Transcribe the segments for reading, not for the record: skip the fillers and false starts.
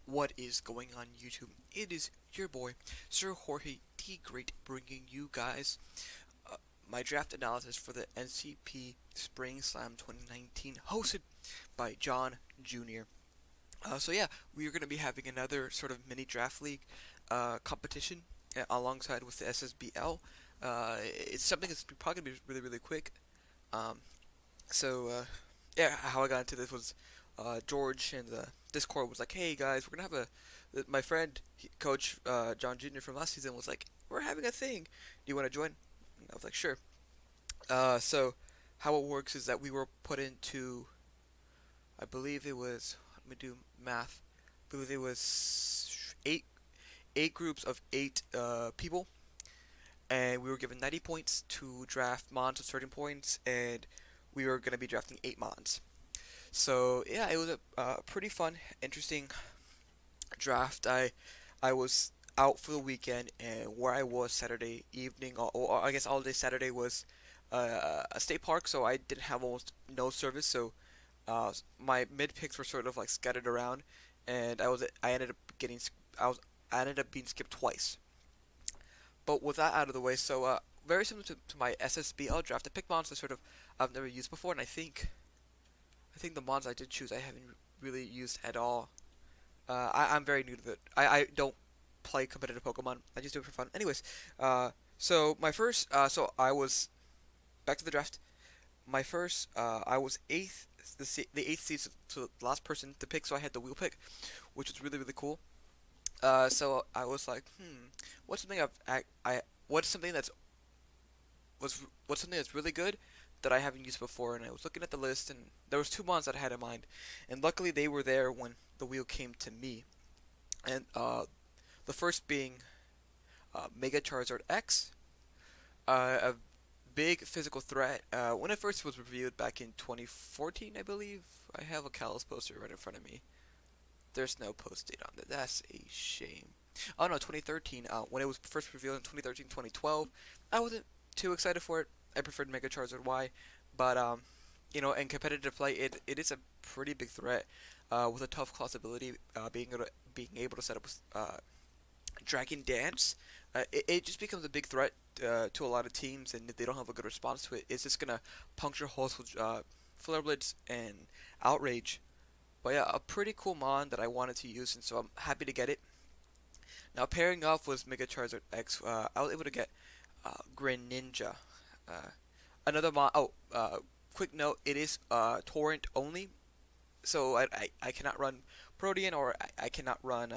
What is going on YouTube? It is your boy, Sir Jorge the Great, bringing you guys uh, my draft analysis for the NCP Spring Slam 2019, hosted by John Jr. So yeah, we are going to be having another sort of mini draft league competition alongside with the SSBL. It's something that's probably going to be really quick. Um, so yeah, how I got into this was George in the Discord was like, "Hey guys, we're gonna have my friend, Coach John Jr. from last season was like, we're having a thing. Do you want to join?" And I was like, "Sure." So how it works is that we were put into, I believe it was, let me do math. I believe it was eight groups of eight people, and we were given 90 points to draft mons of certain points, and we were gonna be drafting eight mons. So yeah, it was a pretty fun, interesting draft. I was out for the weekend, and where I was Saturday evening, or I guess all day Saturday was a state park, so I didn't have almost no service. So my mid picks were sort of like scattered around, and I ended up getting I ended up being skipped twice. But with that out of the way, so very similar to my SSBL draft, I picked mons that sort of I've never used before, and I think the mons I did choose I haven't really used at all. I'm very new to it. I don't play competitive Pokemon. I just do it for fun. Anyways, so my first, so I was back to the draft. My first, I was eighth, the eighth seed, so the last person to pick. So I had the wheel pick, which was really cool. So I was like, what's something what's something what's something that's really good that I haven't used before? And I was looking at the list, and there was two mons that I had in mind, and luckily they were there when the wheel came to me. And the first being Mega Charizard X, a big physical threat. When it first was reviewed back in 2014, I believe. I have a Kalos poster right in front of me. There's no post date on that. That's a shame. Oh no, 2013. When it was first revealed in 2013, 2012, I wasn't too excited for it. I preferred Mega Charizard Y, but in competitive play, it is a pretty big threat. With a tough class ability, being able to set up Dragon Dance, it just becomes a big threat to a lot of teams, and if they don't have a good response to it, it's just gonna puncture holes with Flare Blitz and Outrage. But yeah, a pretty cool mon that I wanted to use, and so I'm happy to get it. Now pairing off with Mega Charizard X, I was able to get Greninja. Uh, another mon. Oh, quick note: it is torrent only, so I cannot run Protean, or I cannot run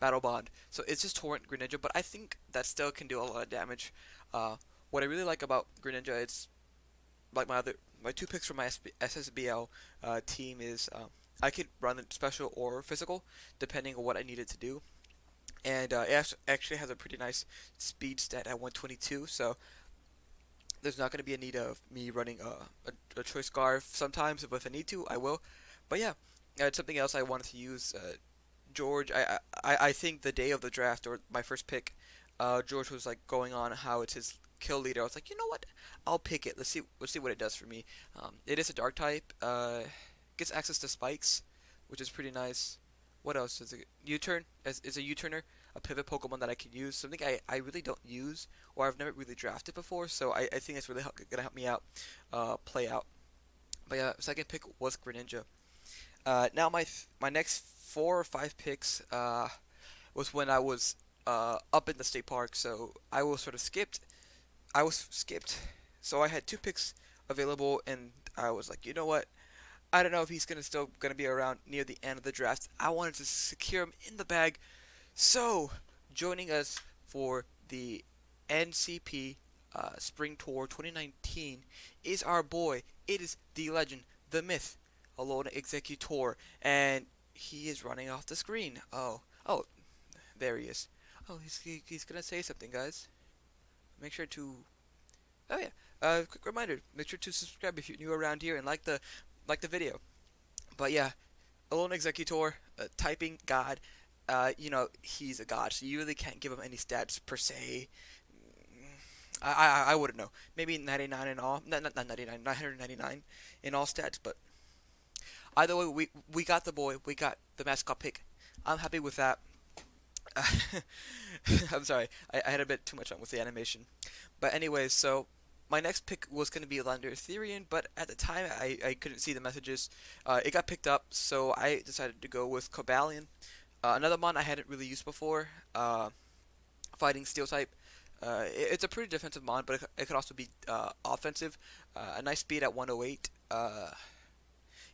Battle Bond. So it's just Torrent Greninja, but I think that still can do a lot of damage. What I really like about Greninja, it's like my two picks for my SSBL team is I could run it special or physical depending on what I needed to do, and it actually has a pretty nice speed stat at 122. So there's not going to be a need of me running a choice scarf sometimes, but if I need to, I will. But yeah, it's something else I wanted to use. George, I think the day of the draft or my first pick, George was like going on how it's his kill leader. I was like, you know what? I'll pick it. Let's see what it does for me. It is a dark type. Gets access to spikes, which is pretty nice. What else is it? U-turn is a U-turner, a pivot Pokemon that I can use. Something I really don't use or I've never really drafted before. So I think it's really gonna help me out, play out. But yeah, second pick was Greninja. Now my next four or five picks was when I was up in the state park, so I was sort of skipped. I was skipped, so I had two picks available, and I was like, you know what? I don't know if he's still gonna be around near the end of the draft. I wanted to secure him in the bag, so joining us for the NCP Spring Tour 2019 is our boy. It is the legend, the myth, Alone Executor, and he is running off the screen. Oh, there he is. Oh, he's gonna say something, guys. Make sure to. Oh yeah. Quick reminder: make sure to subscribe if you're new around here and like the video. But yeah, Alone Executor, typing god. He's a god, so you really can't give him any stats per se. I wouldn't know. Maybe 99 in all. Not 99, 999 in all stats, but Either way, we got the boy. We got the mascot pick. I'm happy with that. I'm sorry. I had a bit too much fun with the animation. But anyways, so my next pick was going to be Lander Ethereum, but at the time I couldn't see the messages. It got picked up, so I decided to go with Cobalion. Another mon I hadn't really used before. Fighting Steel type. It's a pretty defensive mon, but it could also be offensive. A nice speed at 108.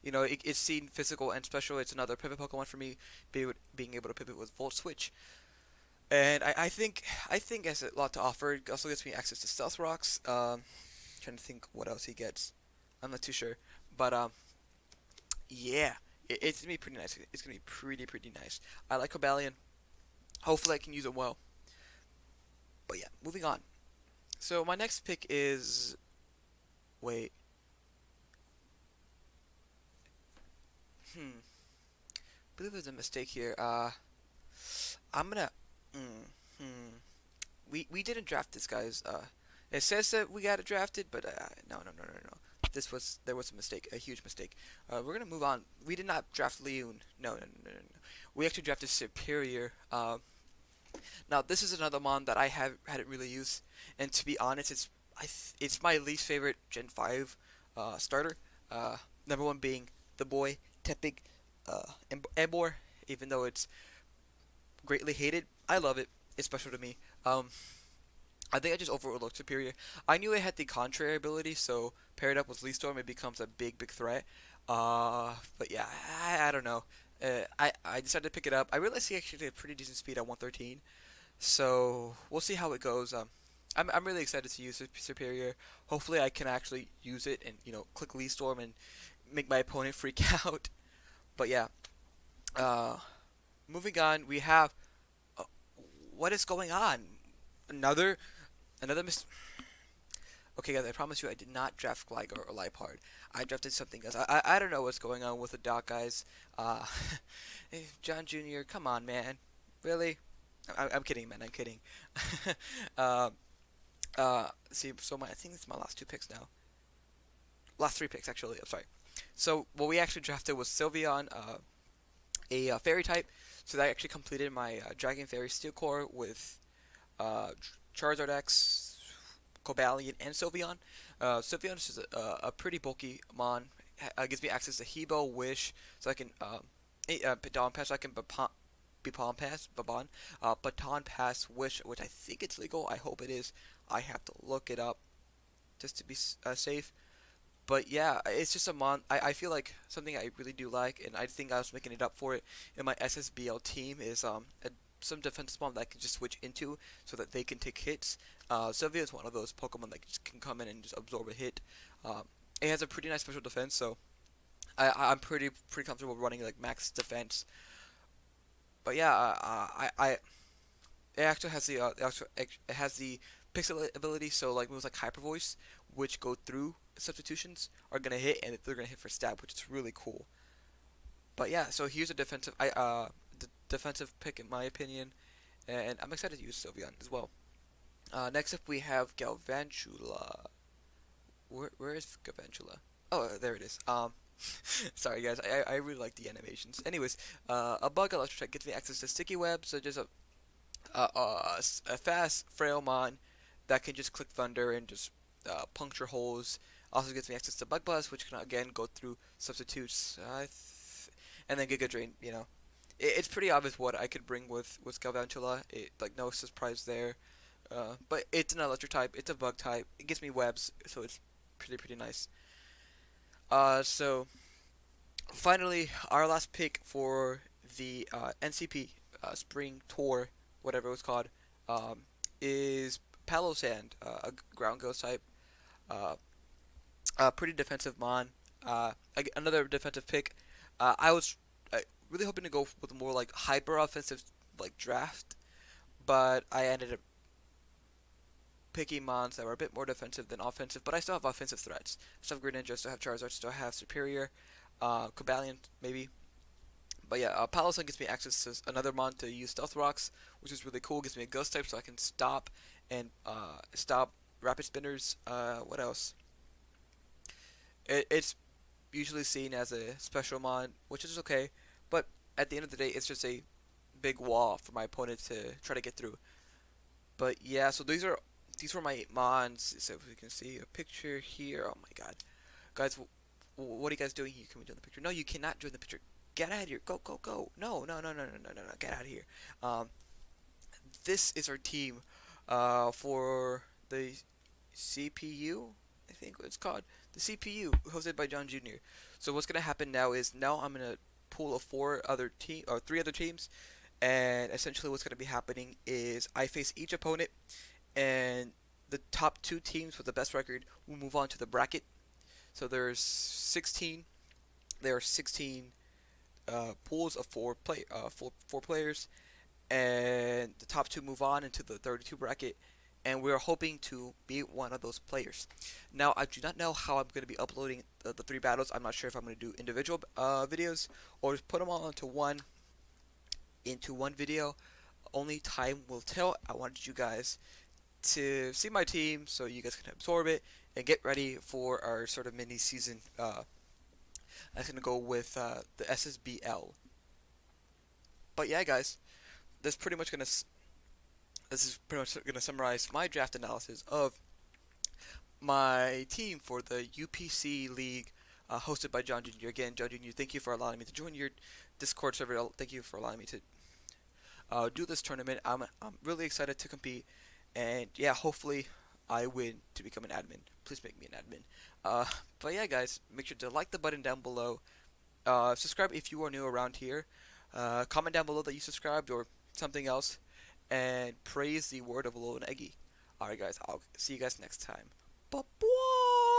It's seen physical and special. It's another pivot Pokemon for me, being able to pivot with Volt Switch. And I think has a lot to offer. It also gets me access to Stealth Rocks. Trying to think what else he gets. I'm not too sure, but yeah, it's gonna be pretty nice. It's gonna be pretty nice. I like Cobalion. Hopefully, I can use it well. But yeah, moving on. So my next pick is wait. I believe there's a mistake here. I'm gonna. Mm, hmm. We didn't draft this, guys. It says that we got it drafted, but no. There was a mistake, a huge mistake. We're gonna move on. We did not draft Leon. No. We actually drafted Superior. Now this is another mon that I have hadn't really used, and to be honest, it's my least favorite Gen 5 starter. Number one being the boy Tepig Embor, even though it's greatly hated. I love it. It's special to me. I think I just overlooked Superior. I knew it had the contrary ability, so paired up with Lee Storm, it becomes a big threat. But yeah, I don't know. I decided to pick it up. I realized he actually had a pretty decent speed at 113, so we'll see how it goes. I'm really excited to use Superior. Hopefully, I can actually use it and click Lee Storm and make my opponent freak out. But yeah, uh, moving on, we have uh, what is going on? Another another mis. Okay, guys, I promise you, I did not draft Gligar or Liepard. I drafted something else. I don't know what's going on with the doc, guys. Uh, John Jr., come on, man. Really? I'm kidding, man. I'm kidding. uh, see, so I think it's my last two picks now. Last three picks, actually. I'm sorry. So what we actually drafted was Sylveon, a Fairy type. So that actually completed my Dragon Fairy Steel Core with Charizard X, Cobalion, and Sylveon. Sylveon is just a pretty bulky mon. Gives me access to Hebo, Wish, so I can Baton Pass, so I can Baton Pass, Wish, which I think it's legal. I hope it is. I have to look it up just to be safe. But yeah, it's just a mon. I feel like something I really do like, and I think I was making it up for it in my SSBL team is some defense mon that I can just switch into so that they can take hits. Sylvia is one of those Pokemon that just can come in and just absorb a hit. Um, it has a pretty nice special defense, so I'm pretty comfortable running like max defense. But yeah, it actually has it has the pixel ability, so like moves like Hyper Voice, which go through substitutions, are gonna hit, and they're gonna hit for stab, which is really cool. But yeah, so here's a defensive pick in my opinion, and I'm excited to use Sylveon as well. Next up we have Galvantula. Where is Galvantula? Oh, there it is. Sorry guys, I really like the animations. Anyways, a bug electric gets me access to sticky web, so just a fast frail mon that can just click thunder and just puncture holes. Also gets me access to bug buzz, which can again go through substitutes. And then Giga Drain. It's pretty obvious what I could bring with Galvantula. Like no surprise there. But it's an electric type. It's a bug type. It gives me webs, so it's pretty nice. So finally, our last pick for the NCP Spring Tour, whatever it was called, um, is Palosand, a ground ghost type. Uh, a pretty defensive mon. Another defensive pick. I was really hoping to go with a more like hyper offensive like draft, but I ended up picking mons that were a bit more defensive than offensive. But I still have offensive threats. I still have Greninja, still have Charizard, still have Superior, Cobalion maybe. But yeah, Palosun gives me access to another mon to use Stealth Rocks, which is really cool. Gives me a Ghost type, so I can stop and stop Rapid Spinners. What else? It's usually seen as a special mod, which is okay. But at the end of the day, it's just a big wall for my opponent to try to get through. But yeah, so these were my mods. So if you can see a picture here. Oh my god, guys, what are you guys doing here? Can we join the picture? No, you cannot join the picture. Get out of here. Go, go, go. No, no, no, no, no, no, no, no. Get out of here. Um, this is our team for the CPU, I think what it's called. The CPU, hosted by John Jr. So what's gonna happen now is now I'm gonna pool of three other teams, and essentially what's gonna be happening is I face each opponent, and the top two teams with the best record will move on to the bracket. So there are 16 pools of four players, and the top two move on into the 32 bracket, and we're hoping to be one of those players. Now, I do not know how I'm going to be uploading the three battles. I'm not sure if I'm going to do individual videos or just put them all into one video. Only time will tell. I wanted you guys to see my team so you guys can absorb it and get ready for our sort of mini season. That's going to go with the SSBL. But yeah, guys, that's pretty much going to this is pretty much going to summarize my draft analysis of my team for the UPC League, hosted by John Jr. Again, John Jr., thank you for allowing me to join your Discord server. Thank you for allowing me to do this tournament. I'm really excited to compete, and yeah, hopefully I win to become an admin. Please make me an admin. But yeah, guys, make sure to like the button down below. Subscribe if you are new around here. Comment down below that you subscribed or something else, and praise the word of Lord Eggy. Alright, guys, I'll see you guys next time. Bye-bye!